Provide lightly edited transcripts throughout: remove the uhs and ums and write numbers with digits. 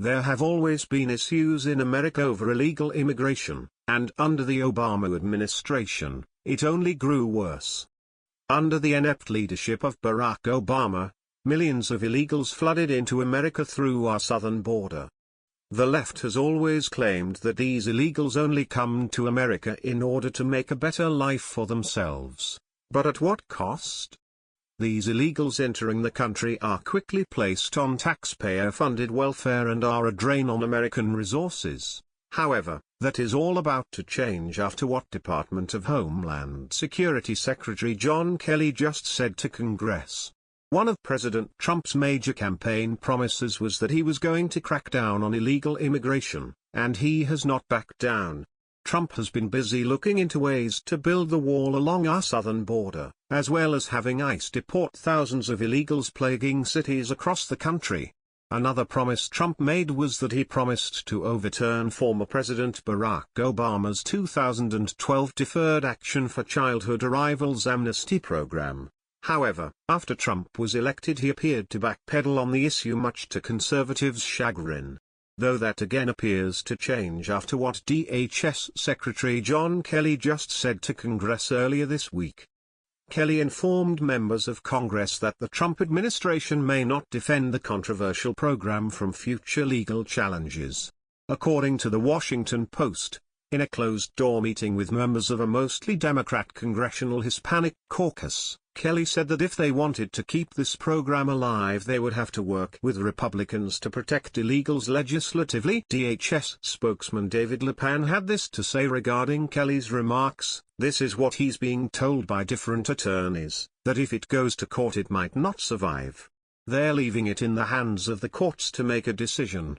There have always been issues in America over illegal immigration, and under the Obama administration, it only grew worse. Under the inept leadership of Barack Obama, millions of illegals flooded into America through our southern border. The left has always claimed that these illegals only come to America in order to make a better life for themselves, but at what cost? These illegals entering the country are quickly placed on taxpayer-funded welfare and are a drain on American resources. However, that is all about to change after what Department of Homeland Security Secretary John Kelly just said to Congress. One of President Trump's major campaign promises was that he was going to crack down on illegal immigration, and he has not backed down. Trump has been busy looking into ways to build the wall along our southern border, as well as having ICE deport thousands of illegals plaguing cities across the country. Another promise Trump made was that he promised to overturn former President Barack Obama's 2012 Deferred Action for Childhood Arrivals amnesty program. However, after Trump was elected, he appeared to backpedal on the issue, much to conservatives' chagrin. Though that again appears to change after what DHS Secretary John Kelly just said to Congress earlier this week. Kelly informed members of Congress that the Trump administration may not defend the controversial program from future legal challenges. According to the Washington Post, in a closed-door meeting with members of a mostly Democrat Congressional Hispanic Caucus, Kelly said that if they wanted to keep this program alive, they would have to work with Republicans to protect illegals legislatively. DHS spokesman David Lepan had this to say regarding Kelly's remarks: "This is what he's being told by different attorneys, that if it goes to court it might not survive. They're leaving it in the hands of the courts to make a decision."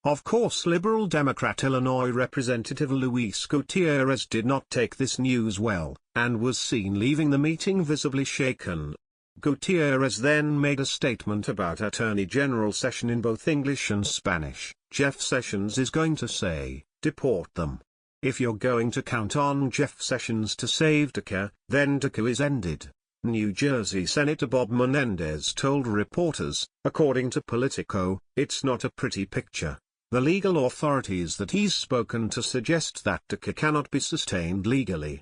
Of course, liberal Democrat Illinois Representative Luis Gutierrez did not take this news well, and was seen leaving the meeting visibly shaken. Gutierrez then made a statement about Attorney General Sessions in both English and Spanish. "Jeff Sessions is going to say, deport them. If you're going to count on Jeff Sessions to save DACA, then DACA is ended," New Jersey Senator Bob Menendez told reporters. According to Politico, it's not a pretty picture. The legal authorities that he's spoken to suggest that DACA cannot be sustained legally.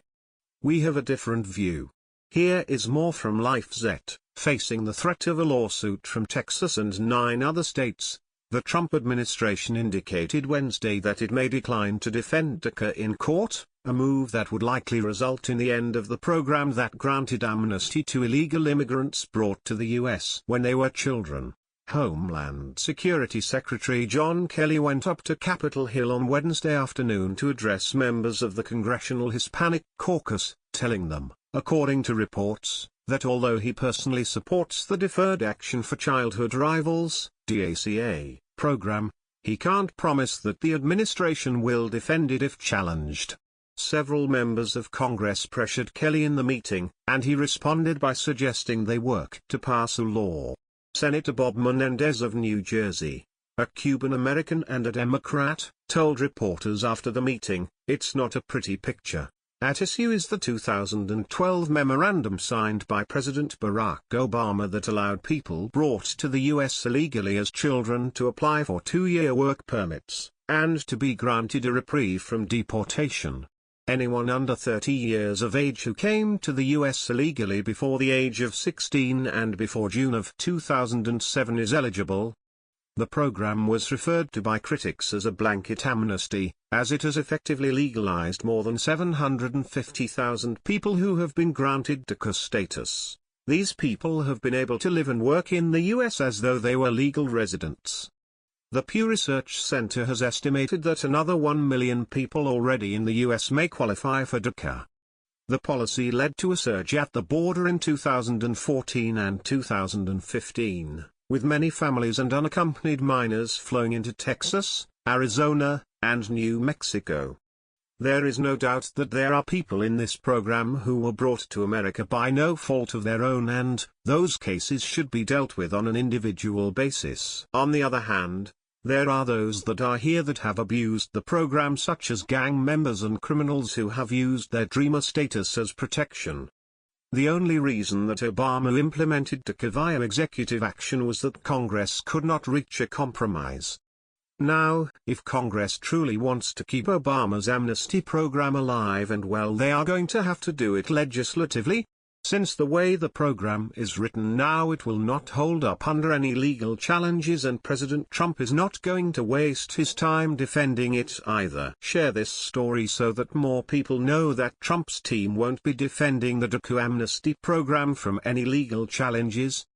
"We have a different view. Here is more from LifeZette. Facing the threat of a lawsuit from Texas and 9 other states, the Trump administration indicated Wednesday that it may decline to defend DACA in court, a move that would likely result in the end of the program that granted amnesty to illegal immigrants brought to the U.S. when they were children. Homeland Security Secretary John Kelly went up to Capitol Hill on Wednesday afternoon to address members of the Congressional Hispanic Caucus, telling them, according to reports, that although he personally supports the Deferred Action for Childhood Arrivals (DACA) program, he can't promise that the administration will defend it if challenged. Several members of Congress pressured Kelly in the meeting, and he responded by suggesting they work to pass a law. Senator Bob Menendez of New Jersey, a Cuban-American and a Democrat, told reporters after the meeting, "It's not a pretty picture. At issue is the 2012 memorandum signed by President Barack Obama that allowed people brought to the U.S. illegally as children to apply for 2-year work permits, and to be granted a reprieve from deportation. Anyone under 30 years of age who came to the U.S. illegally before the age of 16 and before June of 2007 is eligible." The program was referred to by critics as a blanket amnesty, as it has effectively legalized more than 750,000 people who have been granted DACA status. These people have been able to live and work in the U.S. as though they were legal residents. The Pew Research Center has estimated that another 1 million people already in the U.S. may qualify for DACA. The policy led to a surge at the border in 2014 and 2015, with many families and unaccompanied minors flowing into Texas, Arizona, and New Mexico. There is no doubt that there are people in this program who were brought to America by no fault of their own, and those cases should be dealt with on an individual basis. On the other hand, there are those that are here that have abused the program, such as gang members and criminals who have used their dreamer status as protection. The only reason that Obama implemented DACA via executive action was that Congress could not reach a compromise. Now, if Congress truly wants to keep Obama's amnesty program alive and well, they are going to have to do it legislatively. Since the way the program is written now, it will not hold up under any legal challenges, and President Trump is not going to waste his time defending it either. Share this story so that more people know that Trump's team won't be defending the DHS amnesty program from any legal challenges.